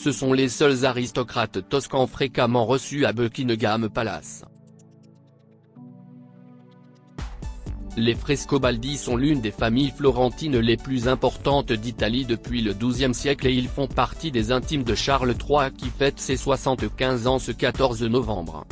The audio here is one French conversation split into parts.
ce sont les seuls aristocrates toscans fréquemment reçus à Buckingham Palace. Les Frescobaldi sont l'une des familles florentines les plus importantes d'Italie depuis le XIIe siècle et ils font partie des intimes de Charles III qui fête ses 75 ans ce 14 novembre.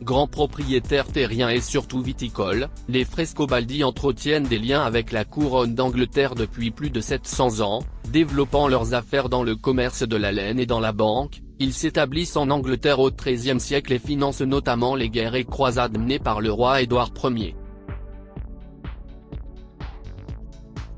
Grands propriétaires terriens et surtout viticoles, les Frescobaldi entretiennent des liens avec la couronne d'Angleterre depuis plus de 700 ans, développant leurs affaires dans le commerce de la laine et dans la banque. Ils s'établissent en Angleterre au XIIIe siècle et financent notamment les guerres et croisades menées par le roi Édouard Ier.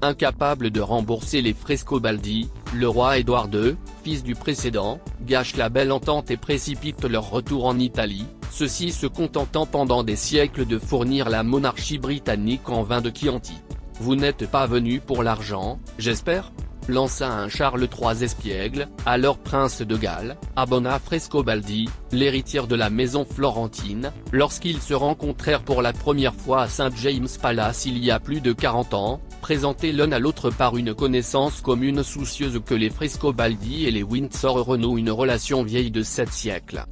Incapable de rembourser les Frescobaldi, le roi Édouard II, fils du précédent, gâche la belle entente et précipite leur retour en Italie, ceux-ci se contentant pendant des siècles de fournir la monarchie britannique en vin de Chianti. « Vous n'êtes pas venu pour l'argent, j'espère ?» lança un Charles III espiègle, alors prince de Galles, à Bona Frescobaldi, l'héritière de la maison florentine, lorsqu'ils se rencontrèrent pour la première fois à St James Palace il y a plus de 40 ans, présentés l'un à l'autre par une connaissance commune soucieuse que les Frescobaldi et les Windsor renouent une relation vieille de 7 siècles.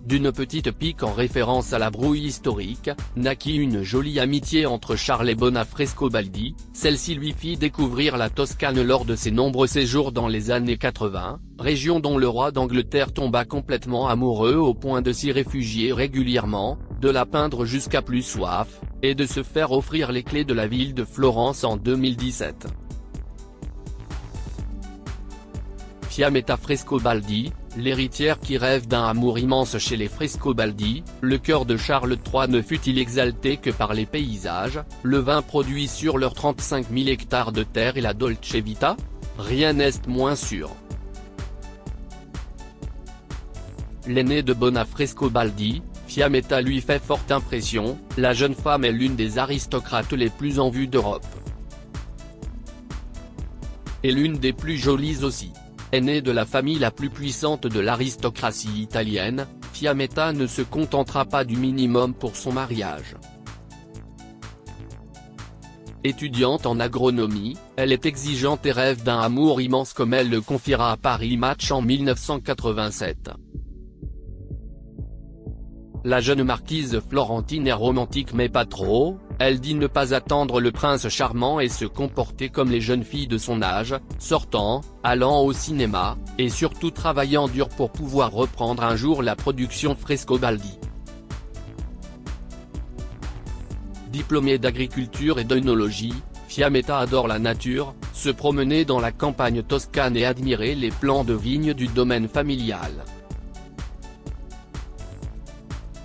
D'une petite pique en référence à la brouille historique, naquit une jolie amitié entre Charles et Bona Frescobaldi, celle-ci lui fit découvrir la Toscane lors de ses nombreux séjours dans les années 80, région dont le roi d'Angleterre tomba complètement amoureux au point de s'y réfugier régulièrement, de la peindre jusqu'à plus soif, et de se faire offrir les clés de la ville de Florence en 2017. Fiammetta Frescobaldi, l'héritière qui rêve d'un amour immense chez les Frescobaldi, le cœur de Charles III ne fut-il exalté que par les paysages, le vin produit sur leurs 35 000 hectares de terre et la Dolce Vita? Rien n'est moins sûr. L'aîné de Bona Frescobaldi, Fiammetta lui fait forte impression, la jeune femme est l'une des aristocrates les plus en vue d'Europe. Et l'une des plus jolies aussi. Aînée de la famille la plus puissante de l'aristocratie italienne, Fiammetta ne se contentera pas du minimum pour son mariage. Étudiante en agronomie, elle est exigeante et rêve d'un amour immense comme elle le confiera à Paris Match en 1987. La jeune marquise florentine est romantique mais pas trop, elle dit ne pas attendre le prince charmant et se comporter comme les jeunes filles de son âge, sortant, allant au cinéma, et surtout travaillant dur pour pouvoir reprendre un jour la production Frescobaldi. Diplômée d'agriculture et d'œnologie, Fiammetta adore la nature, se promener dans la campagne toscane et admirer les plants de vignes du domaine familial.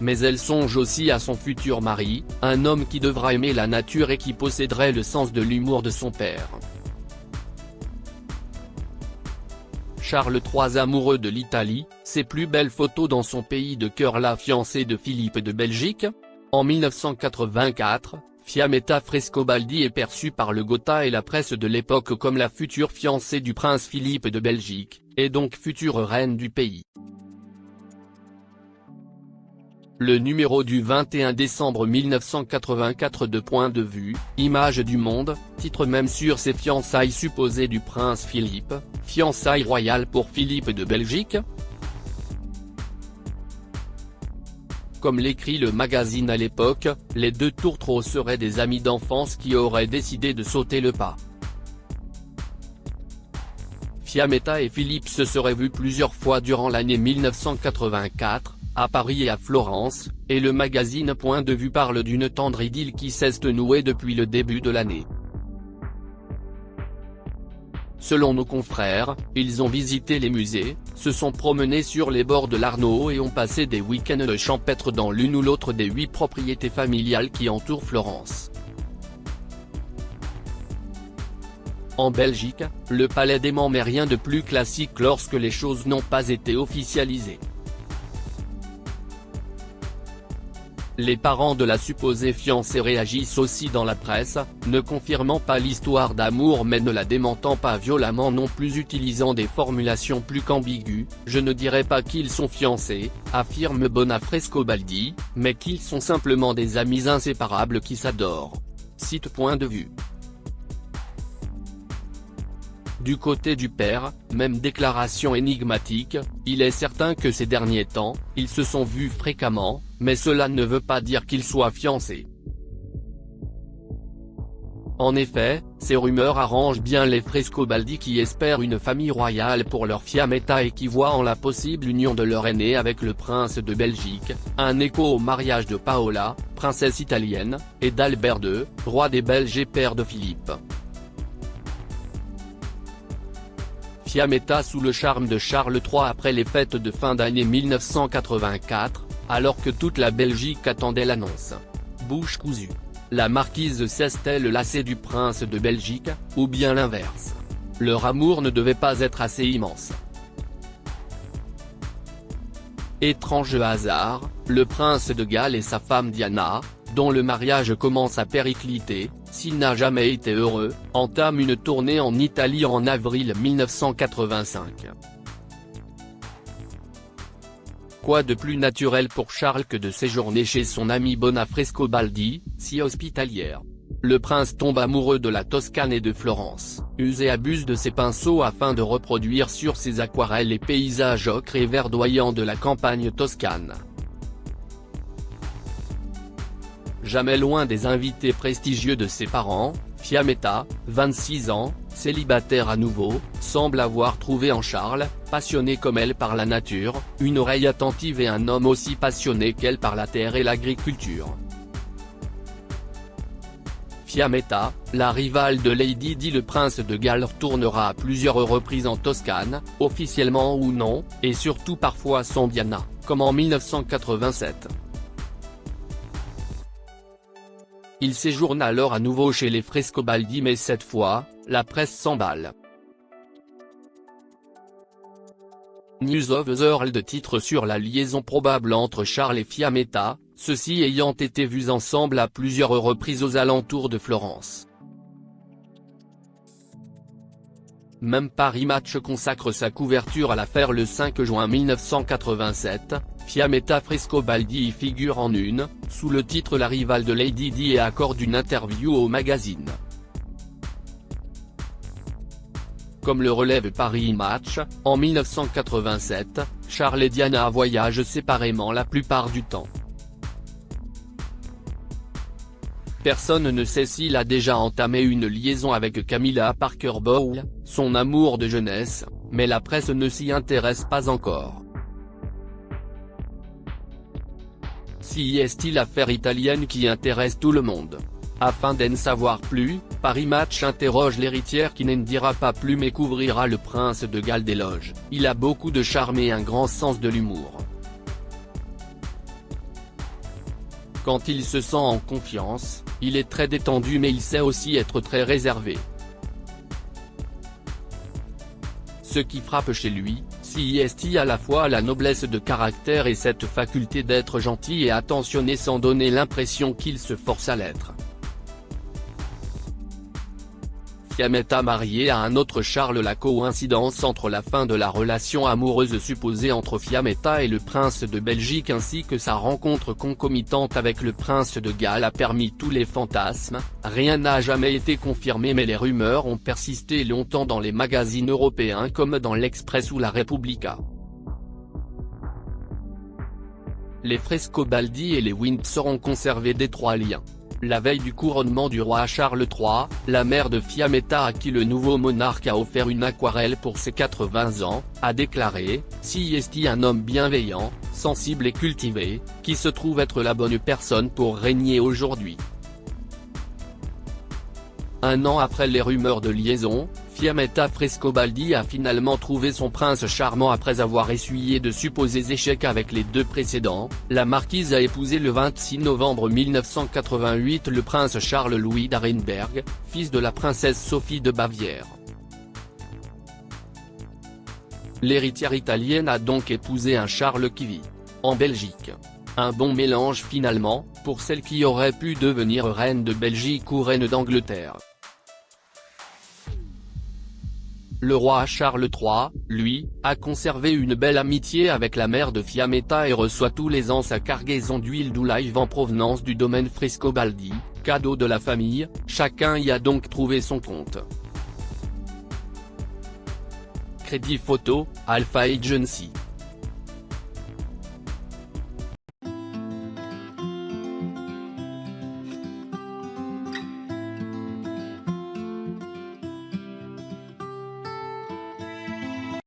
Mais elle songe aussi à son futur mari, un homme qui devra aimer la nature et qui posséderait le sens de l'humour de son père. Charles III amoureux de l'Italie, ses plus belles photos dans son pays de cœur. La fiancée de Philippe de Belgique? En 1984, Fiammetta Frescobaldi est perçue par le Gotha et la presse de l'époque comme la future fiancée du prince Philippe de Belgique, et donc future reine du pays. Le numéro du 21 décembre 1984 de Point de vue, Images du Monde, titre même sur ses fiançailles supposées du prince Philippe, fiançailles royales pour Philippe de Belgique? Comme l'écrit le magazine à l'époque, les deux tourtereaux seraient des amis d'enfance qui auraient décidé de sauter le pas. Fiammetta et Philippe se seraient vus plusieurs fois durant l'année 1984, à Paris et à Florence, et le magazine Point de vue parle d'une tendre idylle qui s'est nouée depuis le début de l'année. Selon nos confrères, ils ont visité les musées, se sont promenés sur les bords de l'Arno et ont passé des week-ends champêtres dans l'une ou l'autre des 8 propriétés familiales qui entourent Florence. En Belgique, le palais d'aimant n'est rien de plus classique lorsque les choses n'ont pas été officialisées. Les parents de la supposée fiancée réagissent aussi dans la presse, ne confirmant pas l'histoire d'amour mais ne la démentant pas violemment non plus, utilisant des formulations plus qu'ambiguës. Je ne dirais pas qu'ils sont fiancés, affirme Bona Frescobaldi, mais qu'ils sont simplement des amis inséparables qui s'adorent. Cite Point de vue. Du côté du père, même déclaration énigmatique, il est certain que ces derniers temps, ils se sont vus fréquemment, mais cela ne veut pas dire qu'ils soient fiancés. En effet, ces rumeurs arrangent bien les Frescobaldi qui espèrent une famille royale pour leur Fiammetta et qui voient en la possible union de leur aîné avec le prince de Belgique, un écho au mariage de Paola, princesse italienne, et d'Albert II, roi des Belges et père de Philippe. Fiammetta sous le charme de Charles III après les fêtes de fin d'année 1984, alors que toute la Belgique attendait l'annonce. Bouche cousue. La marquise cesse-t-elle lassée du prince de Belgique, ou bien l'inverse? Leur amour ne devait pas être assez immense. Étrange hasard, le prince de Galles et sa femme Diana, dont le mariage commence à péricliter, s'il n'a jamais été heureux, entament une tournée en Italie en avril 1985. Quoi de plus naturel pour Charles que de séjourner chez son ami Bona Frescobaldi, si hospitalière. Le prince tombe amoureux de la Toscane et de Florence, use et abuse de ses pinceaux afin de reproduire sur ses aquarelles les paysages ocres et verdoyants de la campagne toscane. Jamais loin des invités prestigieux de ses parents, Fiammetta, 26 ans, célibataire à nouveau, semble avoir trouvé en Charles, passionné comme elle par la nature, une oreille attentive et un homme aussi passionné qu'elle par la terre et l'agriculture. Fiammetta, la rivale de Lady Di le prince de Galles retournera à plusieurs reprises en Toscane, officiellement ou non, et surtout parfois sans Diana, comme en 1987. Il séjourne alors à nouveau chez les Frescobaldi mais cette fois, la presse s'emballe. News of the World titre sur la liaison probable entre Charles et Fiammetta, ceux-ci ayant été vus ensemble à plusieurs reprises aux alentours de Florence. Même Paris Match consacre sa couverture à l'affaire le 5 juin 1987, Fiammetta Frescobaldi y figure en une, sous le titre La rivale de Lady Di et accorde une interview au magazine. Comme le relève Paris Match, en 1987, Charles et Diana voyagent séparément la plupart du temps. Personne ne sait s'il a déjà entamé une liaison avec Camilla Parker Bowles, son amour de jeunesse, mais la presse ne s'y intéresse pas encore. Si est-il l'affaire italienne qui intéresse tout le monde? Afin d'en savoir plus, Paris Match interroge l'héritière qui n'en dira pas plus mais couvrira le prince de Galles d'éloges. Il a beaucoup de charme et un grand sens de l'humour. Quand il se sent en confiance, il est très détendu mais il sait aussi être très réservé. Ce qui frappe chez lui, c'est à la fois la noblesse de caractère et cette faculté d'être gentil et attentionné sans donner l'impression qu'il se force à l'être. Fiammetta marié à un autre Charles. La coïncidence entre la fin de la relation amoureuse supposée entre Fiammetta et le prince de Belgique ainsi que sa rencontre concomitante avec le prince de Galles a permis tous les fantasmes. Rien n'a jamais été confirmé mais les rumeurs ont persisté longtemps dans les magazines européens comme dans l'Express ou la Repubblica. Les Frescobaldi et les Windsor ont conservé d'étroits liens. La veille du couronnement du roi Charles III, la mère de Fiammetta à qui le nouveau monarque a offert une aquarelle pour ses 80 ans, a déclaré « Si est un homme bienveillant, sensible et cultivé, qui se trouve être la bonne personne pour régner aujourd'hui ». Un an après les rumeurs de liaison, Fiammetta Frescobaldi a finalement trouvé son prince charmant après avoir essuyé de supposés échecs avec les deux précédents. La marquise a épousé le 26 novembre 1988 le prince Charles-Louis d'Arenberg, fils de la princesse Sophie de Bavière. L'héritière italienne a donc épousé un Charles qui vit en Belgique. Un bon mélange finalement, pour celle qui aurait pu devenir reine de Belgique ou reine d'Angleterre. Le roi Charles III, lui, a conservé une belle amitié avec la mère de Fiammetta et reçoit tous les ans sa cargaison d'huile d'olive en provenance du domaine Frescobaldi, cadeau de la famille. Chacun y a donc trouvé son compte. Crédit Photo, Alpha Agency.